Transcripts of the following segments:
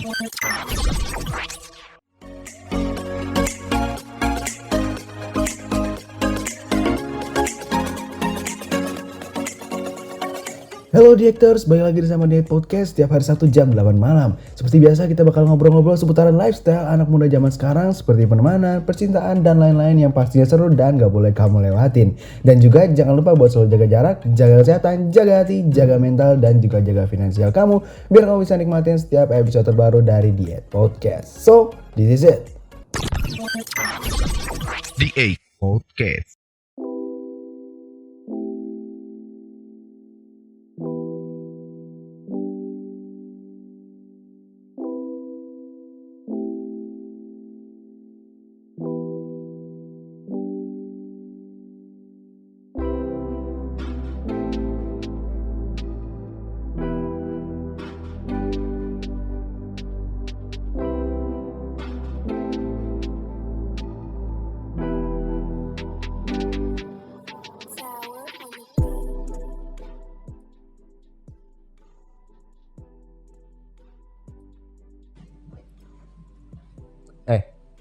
Halo Diectors, balik lagi sama Diet Podcast setiap hari Sabtu jam 8 malam. Seperti biasa kita bakal ngobrol-ngobrol seputaran lifestyle anak muda zaman sekarang seperti pertemanan, percintaan, dan lain-lain yang pastinya seru dan gak boleh kamu lewatin. Dan juga jangan lupa buat selalu jaga jarak, jaga kesehatan, jaga hati, jaga mental, dan juga jaga finansial kamu biar kamu bisa nikmatin setiap episode terbaru dari Diet Podcast. So, this is it. Diet Podcast.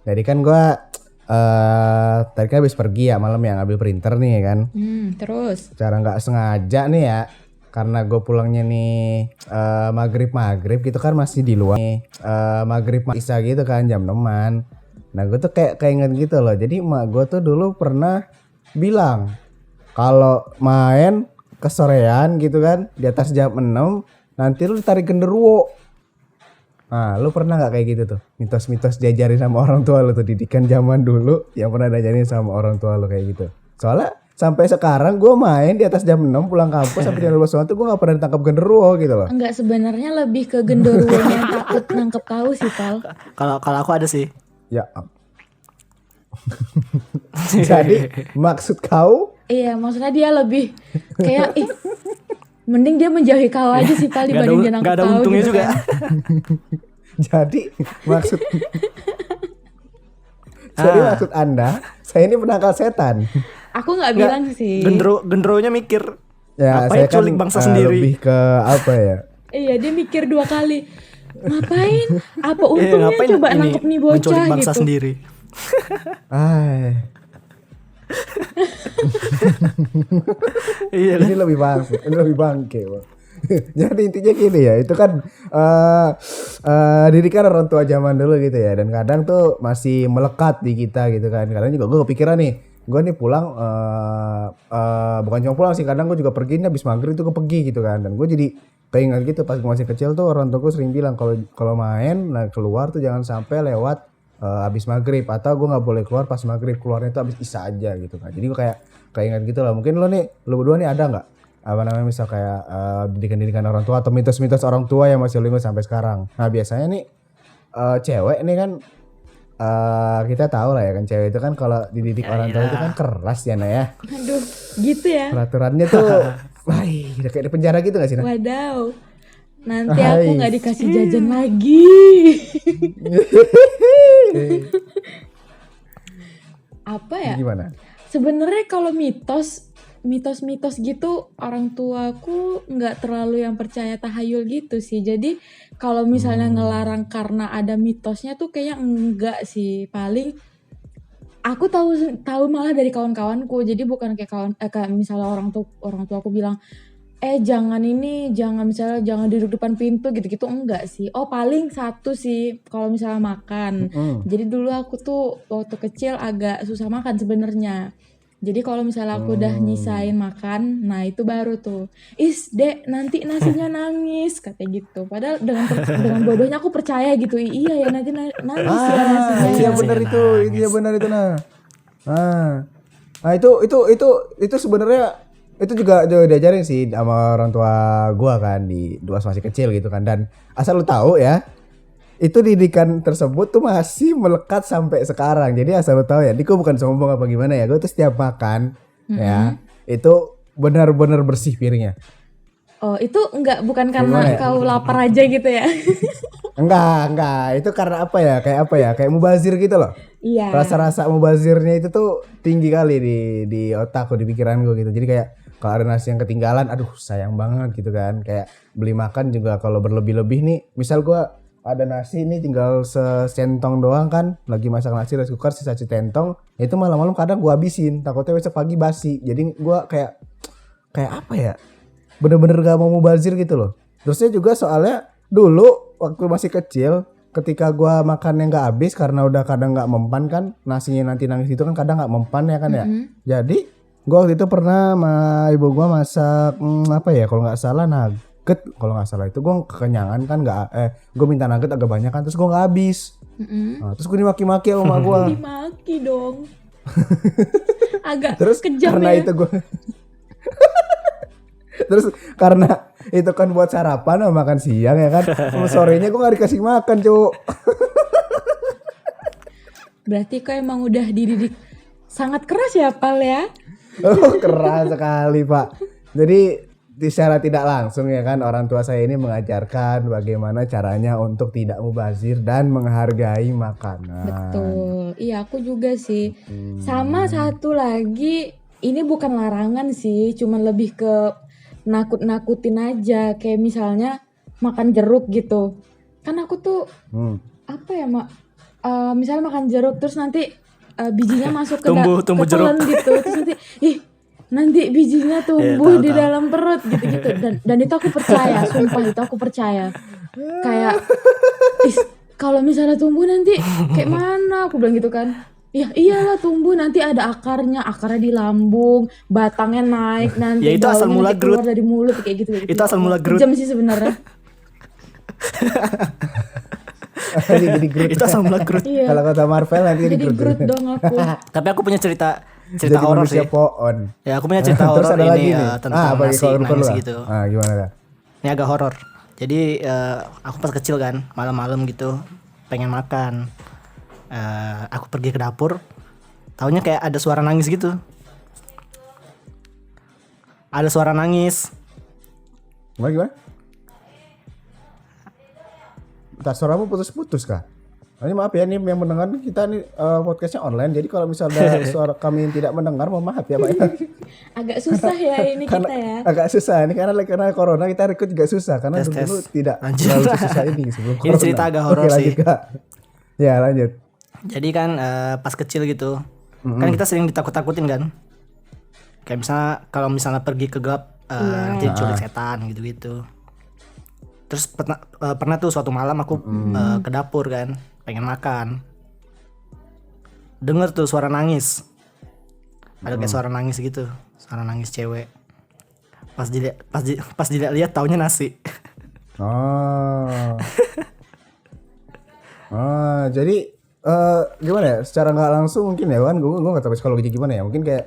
Jadi kan gue tadi kan habis pergi ya malam yang ngambil printer nih ya kan. Terus? Secara nggak sengaja nih ya, karena gue pulangnya nih maghrib gitu kan masih di luar nih, maghrib isa gitu kan jam 6-an. Nah gue tuh kayak inget gitu loh. Jadi emak gue tuh dulu pernah bilang kalau main kesorean gitu kan di atas jam 6 nanti lu ditarik genderuwo. Nah, lu pernah gak kayak gitu tuh? Mitos-mitos diajarin sama orang tua lu tuh, didikan zaman dulu yang pernah diajarin sama orang tua lu kayak gitu. Soalnya sampai sekarang gue main di atas jam 6 pulang kampus sampai jam 12 tuh gue gak pernah ditangkap genderuwo gitu loh. Enggak, sebenarnya lebih ke genderuwo yang takut nangkep kau sih, Kal. Kalau aku ada sih. Ya. Jadi maksud kau? Iya, maksudnya dia lebih kayak mending dia menjauhi kau aja sih, Pal, dibanding dia nangkep kau. Gak ada untungnya gitu juga. Kan. Jadi maksud maksud Anda, saya ini penangkal setan. Aku nggak bilang sih. Genderuwonya mikir. Ya, Ngapain saya kan culik bangsa sendiri. lebih ke apa ya? Iya, dia mikir 2 kali. Ngapain? Apa untungnya coba nangkep nih bocah menculik bangsa gitu. sendiri. Iya, ini lebih bangke, Bang. Jadi intinya gini ya, itu kan didikan orang tua zaman dulu gitu ya, dan kadang tuh masih melekat di kita gitu kan. Kadang juga gue kepikiran nih, gue nih pulang bukan cuma pulang sih, kadang gue juga pergi nih habis maghrib tuh gue pergi gitu kan. Dan gue jadi keinget gitu pas gue masih kecil tuh orang tua gue sering bilang kalau main nah keluar tuh jangan sampai lewat habis maghrib, atau gue nggak boleh keluar pas maghrib, keluarnya tuh habis isya aja gitu kan. Jadi gue kayak ingat gitu lah. Mungkin lo berdua nih ada nggak apa namanya misal kayak didikan orang tua atau mitos-mitos orang tua yang masih lo ingat sampai sekarang? Nah biasanya nih cewek nih kan kita tahu lah ya kan, cewek itu kan kalau dididik orang tua itu kan keras ya, Nah ya. Aduh, gitu ya. Peraturannya tuh udah kayak di penjara gitu gak sih, Nah? Wadaw. Nanti aku nggak dikasih jajan lagi. Apa ya? Gimana? Sebenarnya kalau mitos gitu orang tuaku nggak terlalu yang percaya tahayul gitu sih. Jadi kalau misalnya ngelarang karena ada mitosnya tuh kayaknya enggak sih. Paling aku tahu malah dari kawan-kawanku. Jadi bukan kayak misalnya orang tua aku bilang jangan misalnya jangan duduk depan pintu gitu-gitu, enggak sih. Oh paling satu sih kalau misalnya makan. Jadi dulu aku tuh waktu kecil agak susah makan sebenarnya. Jadi kalau misalnya aku udah nyisain makan, nah itu baru tuh, Dek nanti nasinya nangis katanya gitu. Padahal dengan bodohnya aku percaya gitu, iya ya nanti nangis ya nasinya. Iya benar itu, Nah itu sebenarnya itu juga diajarin sih sama orang tua gua kan di dua masih kecil gitu kan. Dan asal lu tahu ya, itu didikan tersebut tuh masih melekat sampai sekarang. Jadi asal lu tahu ya, ini gua bukan sombong apa gimana ya, gua tuh setiap makan ya itu benar-benar bersih piringnya. Oh itu bukan karena kau lapar aja gitu ya? Enggak, itu karena kayak mubazir gitu loh. Iya. Rasa-rasa mubazirnya itu tuh tinggi kali di otakku, di pikiran gue gitu. Jadi kayak kalau ada nasi yang ketinggalan, aduh sayang banget gitu kan. Kayak beli makan juga kalau berlebih-lebih nih, misal gue ada nasi nih tinggal secentong doang kan, lagi masak nasi rice cooker sisa centong, itu malam-malam kadang gua habisin, takutnya besok pagi basi. Jadi gua kayak apa ya? Bener-bener gak mau mubazir gitu loh. Terusnya juga soalnya dulu waktu masih kecil, ketika gua makan yang gak habis karena udah kadang gak mempan kan, nasinya nanti nangis itu kan kadang gak mempan ya kan ya. Jadi gua waktu itu pernah sama ibu gua masak apa ya kalau nggak salah nugget, kalau nggak salah itu gua kekenyangan kan gua minta nugget agak banyak kan, terus gua nggak habis. Nah, terus gua dimaki-maki sama gua. Dimaki dong. Agak Terus kejam karena ya. itu gua terus karena itu kan buat sarapan sama makan siang ya kan, sorenya gua nggak dikasih makan Cuk. Berarti kau emang udah dididik sangat keras ya Pal ya. Oh, keras sekali Pak. Jadi secara tidak langsung ya kan orang tua saya ini mengajarkan bagaimana caranya untuk tidak mubazir dan menghargai makanan. Betul. Iya, aku juga sih. Sama satu lagi, ini bukan larangan sih, cuman lebih ke nakut-nakutin aja. Kayak misalnya makan jeruk gitu. Kan aku tuh apa ya, Mak? Misalnya makan jeruk terus nanti bijinya masuk ke Tumbuh telan jeruk. gitu. Terus nanti bijinya tumbuh di dalam perut gitu-gitu. Dan itu aku percaya, sumpah itu aku percaya. Kayak kalau misalnya tumbuh nanti kayak mana, aku bilang gitu kan. Ya iyalah tumbuh nanti ada akarnya di lambung, batangnya naik nanti. Ya, itu asal baunya mula nanti keluar Groot. dari mulut kayak gitu. Itu asal mula Groot. Kejam sih sebenarnya. Jadi Groot. Itu asal mula Groot. Iya. Kalau kata Marvel nanti jadi Jadi Groot dong aku. Tapi aku punya cerita Jadi horor manusia sih. pohon. Ya, aku punya cerita Terus horor ada lagi ini nih. tentang bagi nasi kalau perlu nangis lah. gitu. Gimana dah? Ini agak horor. Jadi aku pas kecil kan, malam-malam gitu pengen makan. Aku pergi ke dapur, taunya kayak ada suara nangis gitu. Ada suara nangis. Gimana? Entar suaramu putus-putus kah? Ini maaf ya, nih yang mendengar nih kita nih podcastnya online, jadi kalau misalnya suara kami yang tidak mendengar, mohon maaf ya Pak ya. Agak susah ya ini Karena kita ya. agak susah ini karena corona kita rekrut juga susah karena Tes, dulu tes. tidak Lanjut. terlalu susah ini sebelum Ini corona. cerita agak Oke, horor lanjut, sih. Kak. Ya lanjut. Jadi kan pas kecil gitu, kan kita sering ditakut-takutin kan. Kayak misalnya kalau misalnya pergi ke gelap nanti diculik setan gitu-gitu. Terus pernah tuh suatu malam aku ke dapur kan, pengen makan. Denger tuh suara nangis. Ada kayak suara nangis gitu, suara nangis cewek. Pas dilihat taunya nasi. Oh. Jadi gimana ya? Secara nggak langsung mungkin ya kan, gue nggak tahu psikologinya gimana ya. Mungkin kayak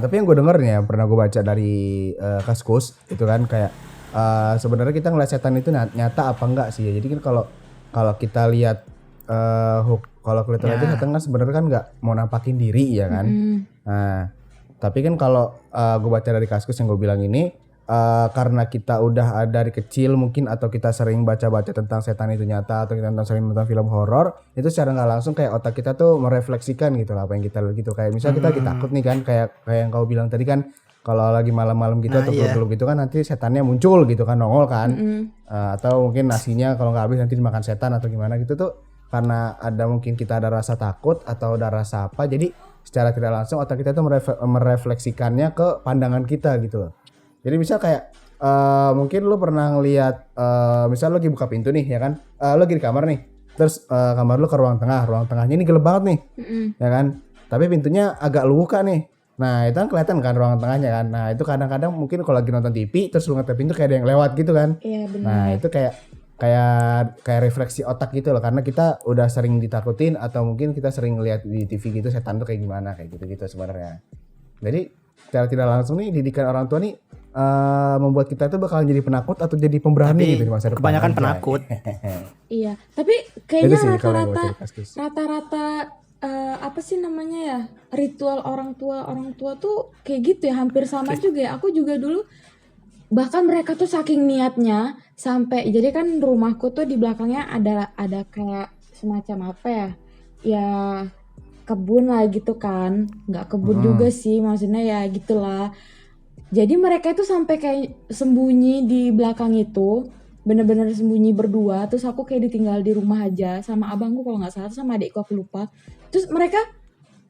tapi yang gue denger nih ya, pernah gue baca dari Kaskus itu kan kayak sebenarnya kita ngeliat setan itu nyata apa enggak sih ya. Jadi kan kalau kita lihat kalau kelihatan aja setan kan sebenarnya kan nggak mau nampakin diri ya kan. Nah, tapi kan kalau gue baca dari Kaskus yang gue bilang ini karena kita udah dari kecil mungkin atau kita sering baca-baca tentang setan itu nyata atau kita sering nonton film horor, itu secara nggak langsung kayak otak kita tuh merefleksikan gitu lah apa yang kita lihat gitu. Kayak misalnya kita lagi takut nih kan, kayak yang kau bilang tadi kan, kalau lagi malam-malam gitu atau gelap gitu kan nanti setannya muncul gitu kan, nongol kan. Atau mungkin nasinya kalau nggak habis nanti dimakan setan atau gimana gitu tuh, karena ada mungkin kita ada rasa takut atau ada rasa apa, jadi secara tidak langsung otak kita tuh merefleksikannya ke pandangan kita gitu loh. Jadi misal kayak mungkin lu pernah ngelihat misal lu lagi buka pintu nih ya kan, lu lagi di kamar nih, terus kamar lu ke ruang tengahnya ini gelap banget nih, ya kan, tapi pintunya agak lu buka nih. Nah itu kan kelihatan kan ruang tengahnya kan. Nah itu kadang-kadang mungkin kalau lagi nonton TV terus lu ngetep pintu kayak ada yang lewat gitu kan. Iya benar. Nah itu kayak refleksi otak gitu loh, karena kita udah sering ditakutin atau mungkin kita sering ngeliat di TV gitu setan tuh kayak gimana, kayak gitu sebenarnya. Jadi secara tidak langsung nih didikan orang tua nih membuat kita tuh bakalan jadi penakut atau jadi pemberani Tapi gitu di masa depan. kebanyakan aja. penakut. Iya, tapi Itu kayaknya sih kalau yang gua cari Kaskus. rata-rata apa sih namanya ya, ritual orang tua tuh kayak gitu ya, hampir sama juga ya. Aku juga dulu, bahkan mereka tuh saking niatnya sampai, jadi kan rumahku tuh di belakangnya ada kayak semacam apa ya kebun lah gitu kan, nggak kebun juga sih, maksudnya ya gitulah. Jadi mereka itu sampai kayak sembunyi di belakang itu bener-bener sembunyi berdua. Terus aku kayak ditinggal di rumah aja sama abangku kalau nggak salah, sama adikku aku lupa. Terus mereka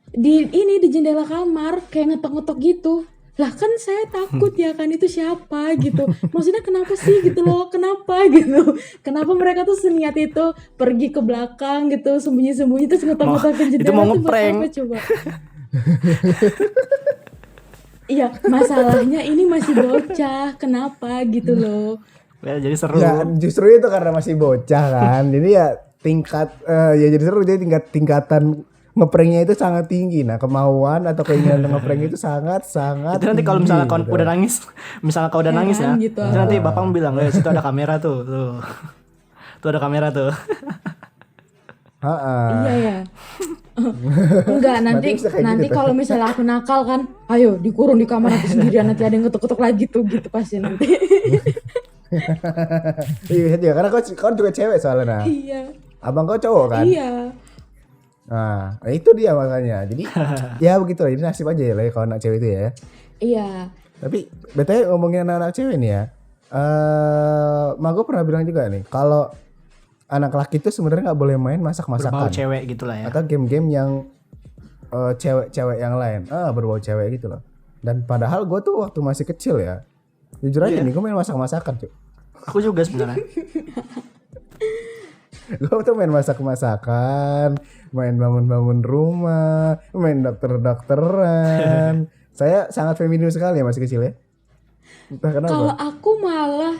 di jendela kamar kayak ngetok-ngetok gitu. Lah kan saya takut ya kan, itu siapa gitu. Maksudnya kenapa sih gitu loh, kenapa gitu. Kenapa mereka tuh seniat itu pergi ke belakang gitu, sembunyi-sembunyi terus ngetok-ngetokin jendela itu mau tuh buat ngeprank. apa coba. Iya, masalahnya ini masih bocah, kenapa gitu loh. Ya, jadi seru. Ya justru itu karena masih bocah kan. Jadi ya ya jadi seru, jadi tingkatan ngepranknya itu sangat tinggi. Nah, kemauan atau keinginan untuk ngeprank itu sangat Itu nanti kalau misalnya kau tinggi, udah nangis, misalnya kau udah Ya nangis ya, kan, gitu. itu nanti bapak bilang, situ ada kamera tuh. Tuh ada kamera tuh. Heeh. Iya ya. Enggak, nanti bisa kayak nanti gitu tuh. kalau misalnya aku nakal kan, ayo dikurung di kamar nanti sendirian, nanti ada yang ketuk-ketuk lagi tuh gitu pasti nanti. Iya juga karena kau juga cewek soalnya. Nah. Iya. Abang kau cowok kan? Iya. Nah, itu dia makanya. Jadi ya begitu lah. Jadi nasib aja ya lah ya kalau anak cewek itu ya. Iya. Tapi betulnya ngomongin anak-anak cewek nih ya. Mago pernah bilang juga nih, kalau anak laki itu sebenarnya nggak boleh main Berbau masak-masakan cewek gitulah ya. atau game-game yang cewek-cewek yang lain. Berbau cewek gitu loh. Dan padahal gue tuh waktu masih kecil ya, jujur aja nih gue main masak-masakan cuy. Aku juga sebenarnya. Gue tuh main masak-masakan, main bangun-bangun rumah, main dokter-dokteran. Saya sangat feminim sekali ya masih kecil ya. Entah kenapa. Kalau aku malah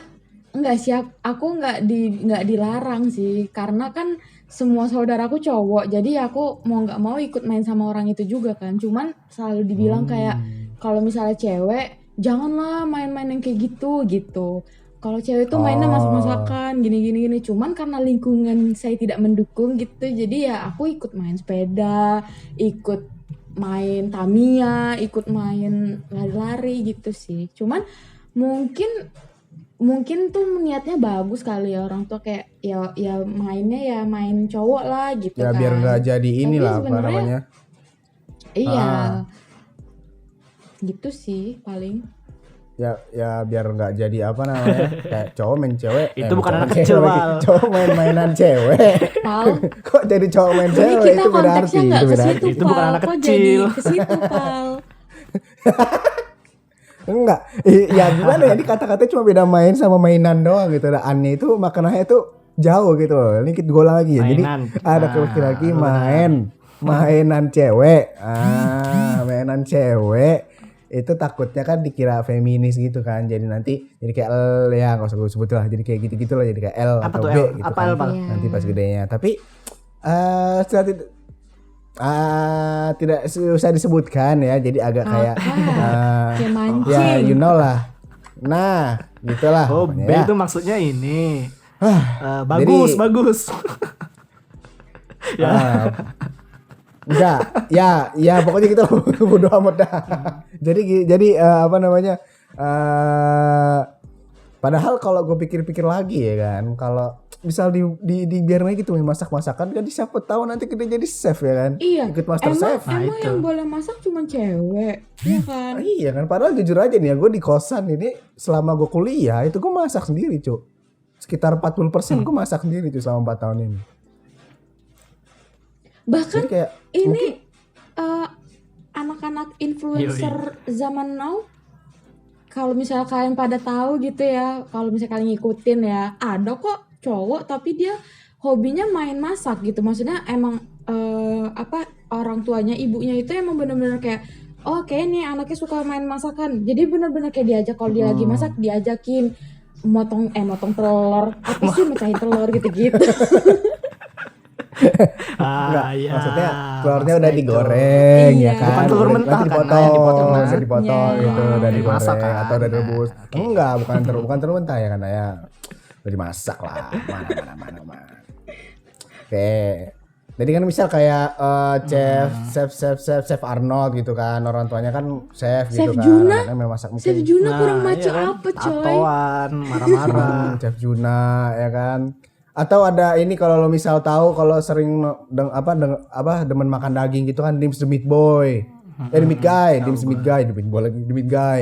enggak sih, aku enggak dilarang sih, karena kan semua saudaraku cowok, jadi aku mau nggak mau ikut main sama orang itu juga kan. Cuman selalu dibilang kayak kalau misalnya cewek janganlah main-main yang kayak gitu. Kalau cewek tuh mainnya masak-masakan gini. Cuman karena lingkungan saya tidak mendukung gitu, jadi ya aku ikut main sepeda, ikut main Tamiya, ikut main lari-lari gitu sih. Cuman mungkin tuh niatnya bagus kali ya orang tua, kayak ya mainnya ya main cowok lah gitu Ya kan. biar nggak jadi Tapi inilah apa sebenarnya- namanya. Iya. Gitu sih paling. Ya biar nggak jadi apa namanya kayak cowok main cewek. Itu bukan cowok anak main kecil, cewek, Val. cowok main-mainan cewek. Pal, Kok jadi cowok main ini cewek kita itu beda konteksnya arti. nggak Itu ke beda situ, arti. Itu bukan Pal. anak Kok kecil. jadi ke situ, Pal? Enggak, ya gimana ya, ini kata-kata cuma beda main sama mainan doang gitu. Nah, aneh itu maknanya itu jauh gitu loh. Ini kita golang lagi ya. Jadi Mainan. ada laki-laki mainan cewek. Mainan cewek itu takutnya kan dikira feminis gitu kan. Jadi nanti jadi kayak L ya, enggak usah gue sebut lah. Jadi kayak gitu-gitu lah, jadi kayak L Apa atau tuh B L? gitu Apa kan. L, Pal? Iya. Nanti pas gedenya. Tapi tidak usah disebutkan ya. Jadi agak kayak Kayak mancing. ya you know lah. Nah, gitulah. Oh, pokoknya B ya. itu maksudnya ini. Bagus. Ya. Enggak, ya pokoknya gitu loh. Bodo amat dah. Jadi apa namanya? Padahal kalau gue pikir-pikir lagi ya kan, kalau misal dibiarin aja gitu main masak-masakan kan, siapa tahu nanti kita jadi chef ya kan? Iya. Ikut Master Chef. Emang itu. yang boleh masak cuma cewek, iya kan? Iya kan, padahal jujur aja nih ya, gue di kosan ini selama gue kuliah itu gue masak sendiri cu. Sekitar 40% gue masak sendiri cu selama 4 tahun ini. Bahkan Jadi kayak ini anak-anak influencer zaman now, kalau misalnya kalian pada tahu gitu ya, kalau misalnya kalian ngikutin ya, ada kok cowok tapi dia hobinya main masak gitu. Maksudnya emang orang tuanya, ibunya itu emang bener-bener kayak, oh kayak nih anaknya suka main masakan, jadi bener-bener kayak diajak, kalau dia lagi masak diajakin motong telur, apa sih, mecahin telur gitu-gitu. enggak, Iya. maksudnya telurnya udah Maksudnya itu. digoreng Iya. ya kan. Bukan telur Udah- mentah nanti kan, dipotong, yang dipotong kan? udah dipotong Iya, gitu, iya. udah Dimasak digoreng kan? atau udah direbus. Nah, oke. Enggak, bukan telur mentah ya kan ya. Udah dimasak lah. Mana. Oke. Jadi kan misal kayak chef Arnold gitu kan, orang tuanya kan chef gitu Chef kan. Juna? Anaknya memang masak mungkin. Chef Juna kurang Nah, maco iya kan? apa coy? Tatoan, marah-marah. Chef Juna ya kan. Atau ada ini, kalau lo misal tahu, kalau sering demen makan daging gitu kan, Dims the Meat Boy. The Meat Guy, Dims the Meat Guy, The Meat Boy lagi, The Meat Guy.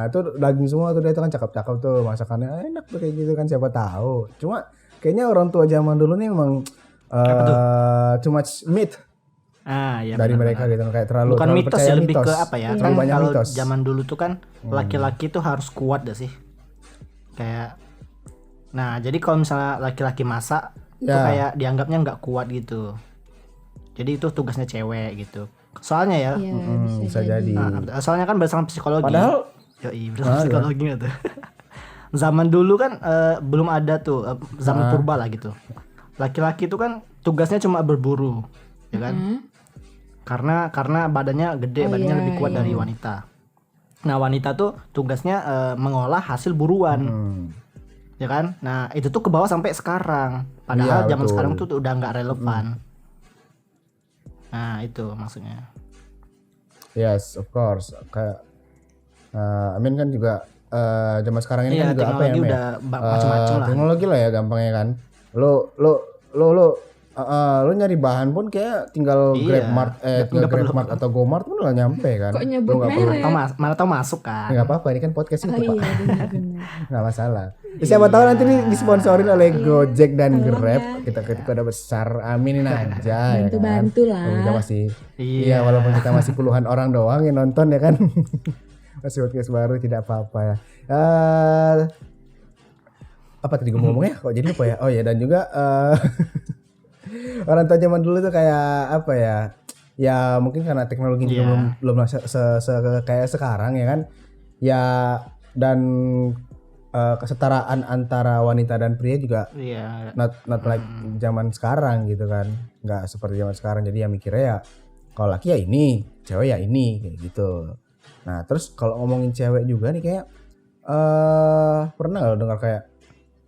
Itu daging semua tuh, dia tuh kan cakep-cakep tuh, masakannya enak tuh kayak gitu kan, siapa tahu. Cuma kayaknya orang tua zaman dulu nih emang too much meat Iya dari benar-benar. mereka gitu, kayak terlalu Bukan terlalu mitos percaya sih, lebih mitos. ke apa ya? Terlalu Kan banyak kalau mitos. zaman dulu tuh kan laki-laki tuh harus kuat dah sih. Kayak nah, jadi kalau misalnya laki-laki masak tuh Ya. kayak dianggapnya nggak kuat gitu. Jadi itu tugasnya cewek gitu. Soalnya ya, Iya, Bisa jadi. soalnya kan berdasarkan psikologi. Padahal Berdasarkan psikologi nggak tuh. Zaman dulu kan belum ada tuh zaman purba lah gitu. Laki-laki tuh kan tugasnya cuma berburu, ya kan? Karena badannya gede, badannya lebih kuat dari wanita. Nah, wanita tuh tugasnya mengolah hasil buruan. Ya kan? Nah, itu tuh ke bawah sampai sekarang. Padahal Iya, zaman betul. sekarang tuh udah nggak relevan. Nah, itu maksudnya. yes, of course. Kayak Amin kan juga zaman sekarang ini Iya, kan juga apa ya? teknologi Am, ya? udah macam-macam lah. Teknologi lah ya gampangnya kan. Lo nyari bahan pun kayak tinggal Iya. GrabMart tinggal Nggak perlu. GrabMart atau GoMart pun udah nyampe kan. Kok nyebut Lo nggak perlu. merek? Mana tahu masuk kan. Nggak apa-apa, ini kan podcast Oh itu Pak. iya benar-benar. Nggak masalah. Siapa tahu nanti ini disponsorin oleh Gojek dan tolong Grab. ya. Kita ketika udah besar, aminin aja ya kan. Bantu-bantu lah. Walaupun kita masih Iya. iya, walaupun kita masih puluhan orang doang yang nonton ya kan. Masih podcast baru tidak apa-apa ya. Apa tadi gue ngomongnya? Kok jadi apa ya? Oh ya, dan juga orang tua zaman dulu tuh kayak apa ya? Ya mungkin karena teknologi juga Iya. belum kayak sekarang ya kan. Ya dan kesetaraan antara wanita dan pria juga Iya. not like zaman sekarang gitu kan, nggak seperti zaman sekarang. Jadi ya mikirnya ya kalau laki ya ini, cewek ya ini kayak gitu. Nah terus kalau ngomongin cewek juga nih kayak pernah nggak lo dengar kayak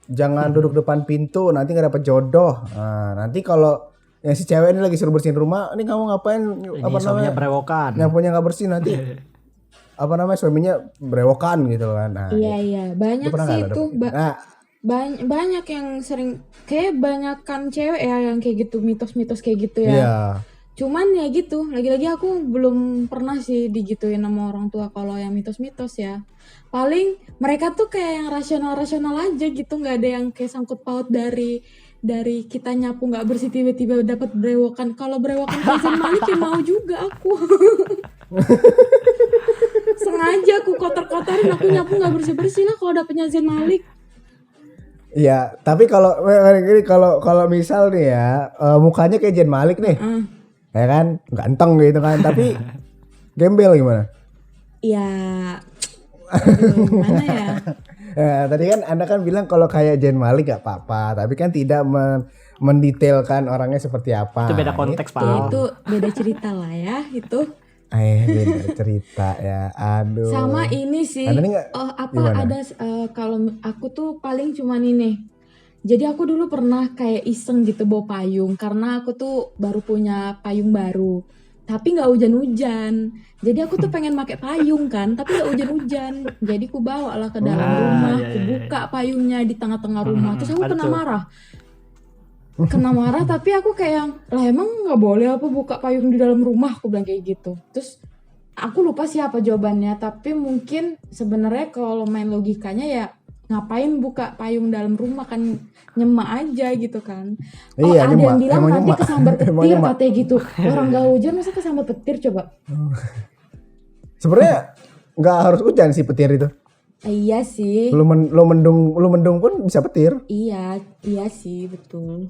jangan duduk depan pintu nanti nggak dapet jodoh. Nah, nanti kalau yang si cewek ini lagi suruh bersihin rumah, ini kamu ngapain? Ini Apa suaminya namanya? berewokan. Nyapunya nggak bersih nanti. Apa namanya, suaminya berewokan gitu kan. Nah, Iya banyak lu pernah sih nggak itu. dapet? Nah, Banyak yang sering, kayak banyakan cewek ya yang kayak gitu, mitos-mitos kayak gitu ya. iya. Cuman ya gitu, lagi-lagi aku belum pernah sih digituin sama orang tua kalau yang mitos-mitos ya. Paling mereka tuh kayak yang rasional-rasional aja gitu, nggak ada yang kayak sangkut paut dari kita nyapu nggak bersih tiba-tiba dapat berewokan. Kalau berewokan Zain Malik ya mau juga aku. Sengaja aku kotor-kotorin, aku nyapu nggak bersih-bersih lah kalau dapetnya Zain Malik. Iya, tapi kalau misal nih ya, mukanya kayak Zain Malik nih. Ya kan, ganteng gitu kan, tapi gembel gimana? Ya, aduh, gimana ya? Tadi kan Anda kan bilang kalau kayak Zain Malik gak apa-apa, tapi kan tidak mendetailkan orangnya seperti apa. Itu beda konteks, Ya, Pak. itu beda cerita lah ya, itu. Beda cerita ya. Aduh. Sama ini sih, Anda nih gimana? ada kalau aku tuh paling cuman ini. Jadi aku dulu pernah kayak iseng gitu bawa payung karena aku tuh baru punya payung baru. Tapi nggak hujan-hujan. Jadi aku tuh pengen pakai payung kan, tapi nggak hujan-hujan. Jadi aku bawa lah ke dalam rumah, iya, aku iya, buka payungnya di tengah-tengah rumah. Terus aku ada kena tuh. marah. Kena marah, tapi aku kayak yang, lah emang nggak boleh apa buka payung di dalam rumah, aku bilang kayak gitu. Terus aku lupa siapa jawabannya, tapi mungkin sebenarnya kalau main logikanya ya ngapain buka payung dalam rumah, kan nyemak aja gitu kan. Oh Iya, ada nyemak. yang bilang Emang nanti nyemak. kesambar Emang petir nyemak. katanya gitu. Orang gak hujan masa kesambar petir coba. Sebenarnya nggak harus hujan sih petir itu. Iya sih. Lu mendung pun bisa petir. Iya sih betul.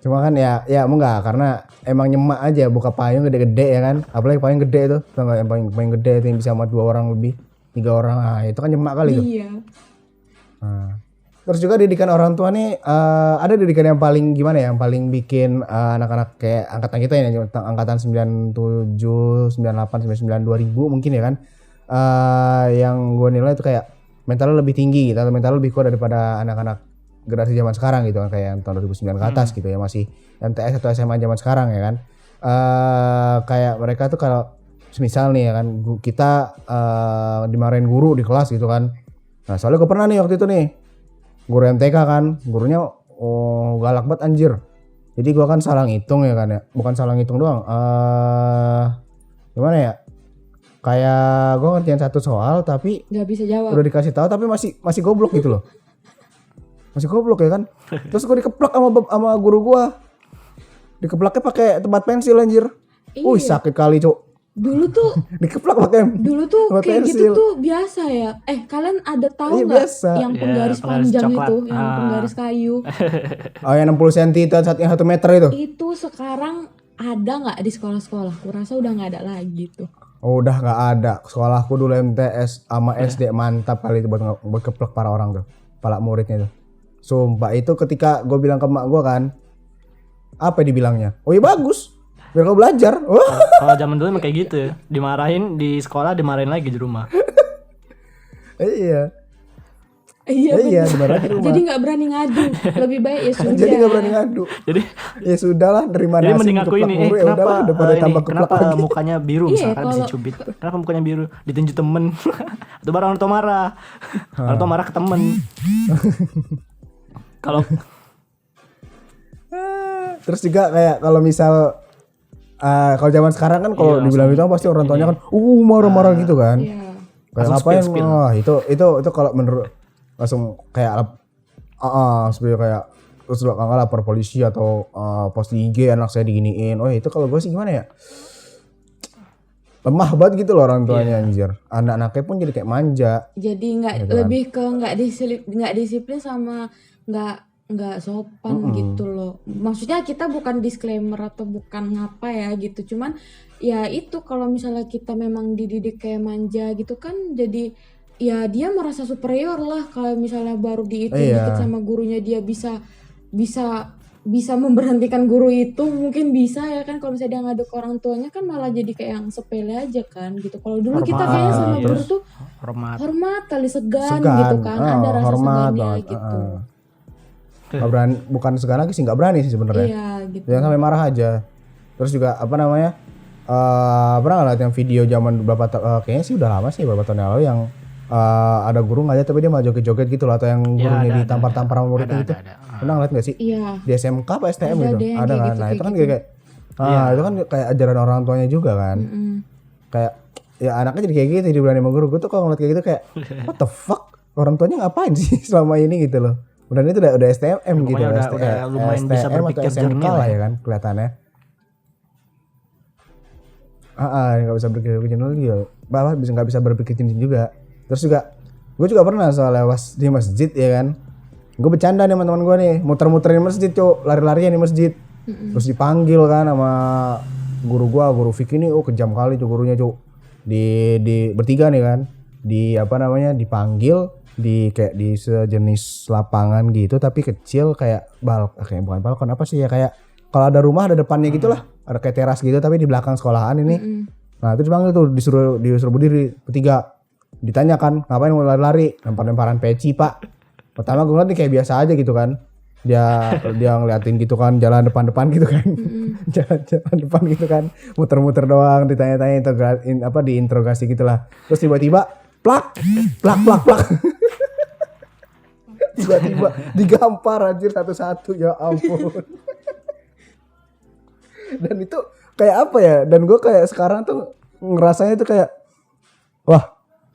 Cuma kan ya enggak, karena emang nyemak aja buka payung gede-gede ya kan. Apalagi payung gede itu, tau nggak, yang payung gede itu yang bisa muat 2 orang lebih, 3 orang. Ah, itu kan nyemak kali tuh. Iya. Nah. Terus juga didikan orang tua nih, ada didikan yang paling gimana ya, yang paling bikin anak-anak kayak angkatan kita ini, angkatan 97, 98, 99, 2000 mungkin ya kan. Yang gue nilai itu kayak mentalnya lebih tinggi gitu, atau mentalnya lebih kuat daripada anak-anak generasi zaman sekarang gitu kan, kayak yang tahun 2009 ke atas gitu ya, masih MTS atau SMA zaman sekarang ya kan. Kayak mereka tuh kalau semisal nih ya kan, kita dimarahin guru di kelas gitu kan. Nah soalnya gue pernah nih waktu itu nih, guru MTK kan, gurunya galak banget anjir. Jadi gue kan salah ngitung ya kan ya, bukan salah ngitung doang, gimana ya, kayak gue ngerjain satu soal tapi Nggak bisa jawab. udah dikasih tahu tapi masih goblok gitu loh. Masih goblok ya kan. Terus gue dikeplak sama guru gue. Dikeplaknya pakai tempat pensil anjir. Wih Iya. sakit kali cuk. Dulu tuh Dikeplak pakai tempat kayak gitu pensil. tuh biasa ya. Kalian ada tahu Iya, nggak biasa. yang Iya, penggaris penggaris panjang coklat. itu, yang Ah. penggaris kayu? Oh yang 60 cm itu yang 1 meter itu. Itu sekarang ada nggak di sekolah-sekolah? Kurasa udah nggak ada lagi tuh. Oh, udah nggak ada. Sekolahku dulu MTS sama SD mantap kali itu buat keplak para orang tuh. Pala muridnya tuh. Sumpah itu ketika gue bilang ke emak gue kan. Apa dibilangnya? Oh iya bagus. Biar kau belajar. Wah. Kalau zaman dulu emang kayak gitu ya. Dimarahin di sekolah, dimarahin lagi di rumah. Iya. Iya, Iya, bener. dimarahin di rumah. Jadi nggak berani ngadu. Lebih baik ya sudah. Jadi nggak berani ngadu. Jadi Ya sudahlah nerima jadi nasib mending aku keplak ini, mulu, ya kenapa udahlah, daripada ini, tambah keplak kenapa lagi. mukanya biru Iya, misalkan bisa kalau- cubit. Kenapa mukanya biru? Ditinju temen. Atau barang orang tua marah. Orang tua marah ke temen. Kalau Terus juga kayak kalau misal kalau zaman sekarang kan kalau Iya, dibilang itu pasti orang tuanya kan marah-marah gitu kan. Iya. Kayak Langsung ngapain? spill. Wah, itu kalau menurut langsung kayak seperti kayak terus kalau lapor polisi atau pos di IG anak saya diginiin. Oh, itu kalau gue sih gimana ya? Lemah banget gitu loh orang tuanya anjir. Anak-anaknya pun jadi kayak manja. Jadi nggak Gitu kan. lebih ke nggak disiplin sama nggak sopan gitu loh. Maksudnya kita bukan disclaimer atau bukan ngapa ya gitu. Cuman ya itu kalau misalnya kita memang dididik kayak manja gitu kan jadi ya dia merasa superior lah kalau misalnya baru dihitung Iya. dikit sama gurunya dia bisa memberhentikan guru itu mungkin bisa ya kan. Kalau misalnya dia ngadu ke orang tuanya kan malah jadi kayak yang sepele aja kan gitu. Kalau dulu kita Hormat, kayaknya sama iya. guru tuh hormat. hormat kali segan Segan. gitu kan, ada rasa Hormat segannya banget. gitu. Nggak berani, bukan segan lagi sih, nggak berani sih sebenarnya. Iya gitu. Jangan sampai marah aja. Terus juga apa namanya? Pernah nggak lihat yang video zaman kayaknya sih udah lama sih beberapa tahun yang lalu yang ada guru ngajak tapi dia malah joget-joget gitu loh, atau yang gurunya ada, ditampar-tampar sama muridnya gitu. ada. Pernah ngeliat nggak sih? Iya. Di SMK apa STM Ada gitu? deh yang Ada kayak kan? gitu, Nah kayak itu kan gitu. kayak itu kan kayak ajaran orang tuanya juga kan. Mm. Kayak ya anaknya jadi kayak gitu, jadi berani sama guru. Gue tuh kalau ngeliat kayak gitu kayak what the fuck? Orang tuanya ngapain sih selama ini gitu loh. Dan itu udah STM gitu, Pokoknya udah lumayan bisa STM atau berpikir SMK jernih lah lah ya kan kelihatannya. Nggak bisa berpikir jernih juga. Bahwa nggak bisa berpikir jernih juga. Terus juga gue juga pernah soalnya was di masjid ya kan. Gue bercanda nih sama teman gue nih, muter-muterin masjid cuk, lari-larian di masjid. Terus dipanggil kan sama guru Vicky nih, kejam kali tuh gurunya cuk. Di bertiga nih kan. Dipanggil di kayak di sejenis lapangan gitu tapi kecil kayak kayak bukan balkon apa sih ya, kayak kalau ada rumah ada depannya gitulah, ada kayak teras gitu tapi di belakang sekolahan ini. Nah itu dipanggil tuh, disuruh berdiri bertiga, ditanyakan ngapain mau lari-lari, lempar-lemparan peci pak. Pertama gue ngeliat kayak biasa aja gitu kan, dia ngeliatin gitu kan, jalan depan gitu kan, jalan depan gitu kan, muter-muter doang, ditanya-tanya diinterogasi gitulah. Terus tiba-tiba plak tiba-tiba digampar anjir satu-satu, ya ampun. Dan itu kayak apa ya, dan gue kayak sekarang tuh ngerasanya tuh kayak wah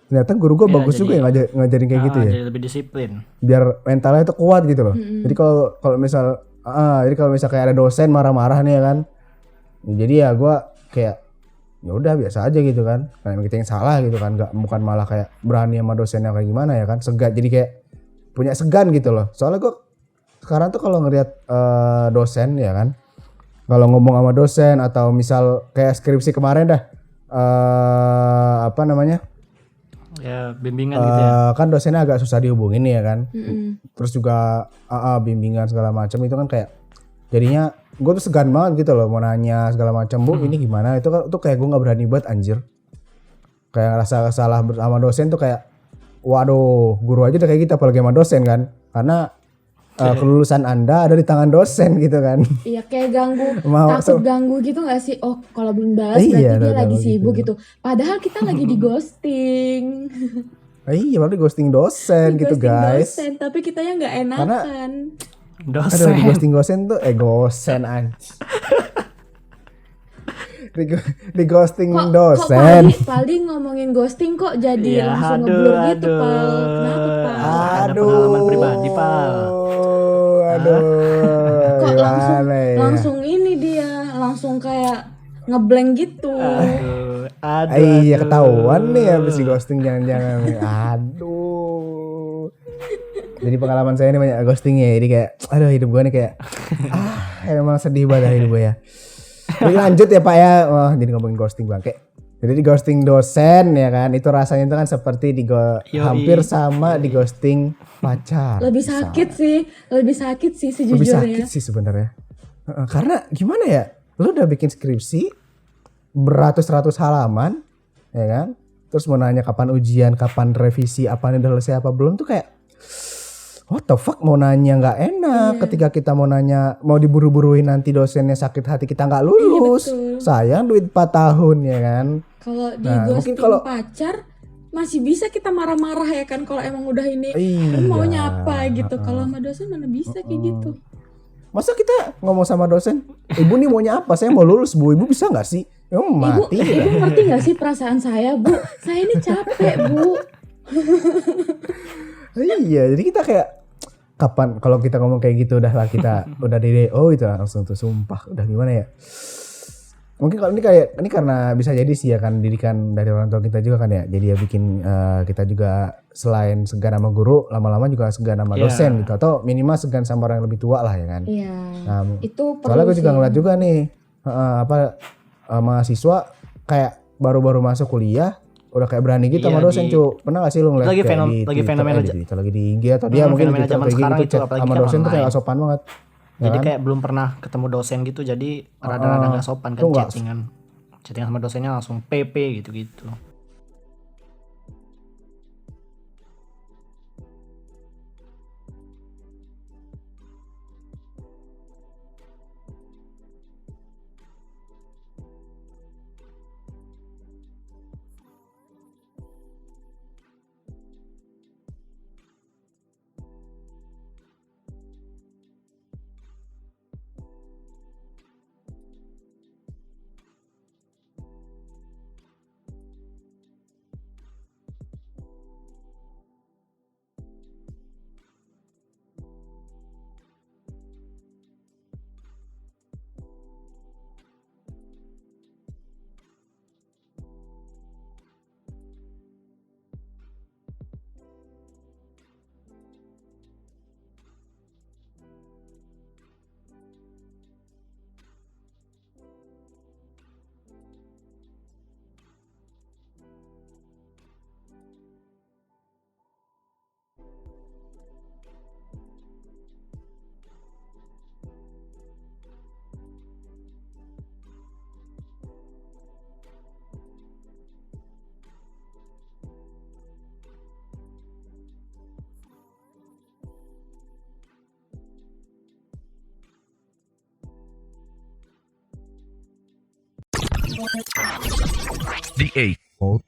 ternyata guru gue bagus jadi- juga ya ngajarin kayak gitu ya, Jadi lebih disiplin. biar mentalnya tuh kuat gitu loh. Jadi kalau misal kayak ada dosen marah-marah nih ya kan, jadi ya gue kayak ya udah biasa aja gitu kan, karena kita yang salah gitu kan, bukan malah kayak berani sama dosennya kayak gimana ya kan, segan, jadi kayak punya segan gitu loh. Soalnya gue sekarang tuh kalau ngelihat dosen ya kan, kalau ngomong sama dosen atau misal kayak skripsi kemarin dah Ya bimbingan gitu ya. kan dosennya agak susah dihubungin ya kan. Mm-mm. Terus juga bimbingan segala macam itu kan kayak jadinya gue tuh segan banget gitu loh mau nanya segala macam, Bu ini gimana, itu kan tuh kayak gue nggak berani banget anjir, kayak ngerasa salah sama dosen tuh kayak waduh, guru aja udah kayak gitu apalagi sama dosen kan, karena kelulusan Anda ada di tangan dosen gitu kan. Iya kayak ganggu, Mau- takut ganggu gitu gak sih? Oh kalau belum balas Iya, berarti dia ada lagi sibuk gitu. gitu. Padahal kita lagi di ghosting. Iya, berarti ghosting dosen gitu Ghosting guys. dosen, tapi kitanya nggak enakan. Ada Dosen. lagi ghosting dosen tuh gosen anjir. di ghosting Kok dosen. Pali ngomongin ghosting kok jadi Iya, langsung aduh, ngeblur gitu, aduh. Pal. Kenapa, Pal? Ada pengalaman pribadi, Pal. Aduh. Kok Gimana ya? langsung ini dia, langsung kayak ngeblank gitu. Aduh, Iya aduh. ketahuan nih habis di ghosting jangan-jangan. Aduh. Jadi pengalaman saya ini banyak ghostingnya. Jadi kayak aduh hidup gue nih kayak emang sedih banget hidup gue ya. Jadi lanjut ya Pak ya. Wah, jadi ngomongin ghosting bangke. Jadi di ghosting dosen ya kan. Itu rasanya itu kan seperti hampir sama di ghosting pacar. Lebih sakit sih Lebih sejujurnya. sakit sih sebenarnya. Karena gimana ya? Lu udah bikin skripsi beratus-ratus halaman ya kan? Terus mau nanya kapan ujian, kapan revisi, apa udah selesai apa belum tuh kayak what the fuck, mau nanya nggak enak. Iya. Ketika kita mau nanya, mau diburu-buruin nanti dosennya sakit hati kita nggak lulus. Iya, betul. Sayang duit 4 tahun ya kan. Kalau di Nah, mungkin ghosting kalau- pacar masih bisa kita marah-marah ya kan kalau emang udah ini Iya. lu maunya apa gitu. Kalau sama dosen mana bisa kayak gitu. Masa kita ngomong sama dosen, ibu nih maunya apa? Saya mau lulus bu, ibu bisa nggak sih? Ya mati. Ibu ngerti gak sih perasaan saya, Bu? Saya ini capek, Bu. Iya, jadi kita kayak kapan kalau kita ngomong kayak gitu udah lah kita udah di DO itu langsung tuh sumpah udah gimana ya. Mungkin kalau ini karena bisa jadi sih ya kan didikan dari orang tua kita juga kan ya. Jadi ya bikin kita juga selain segan sama guru, lama-lama juga segan sama dosen gitu atau minimal segan sama orang yang lebih tua lah ya kan. Iya. Nah, Itu perlu soalnya gue juga sih. ngeliat juga nih mahasiswa kayak baru-baru masuk kuliah udah kayak berani gitu Iya, sama dosen di- cu. Pernah gak sih lu ngeliat Lagi kayak fenom- di lagi Twitter, fenomena di Twitter, lagi di IG atau dia mungkin di fenomena Twitter zaman kayak sekarang gitu itu, chat apalagi sama kan dosen tuh kayak online. gak sopan banget. Ya Jadi kan? kayak belum pernah ketemu dosen gitu, jadi rada-rada nggak sopan kan Lu nggak- chattingan sama dosennya langsung PP gitu-gitu. The A Podcast.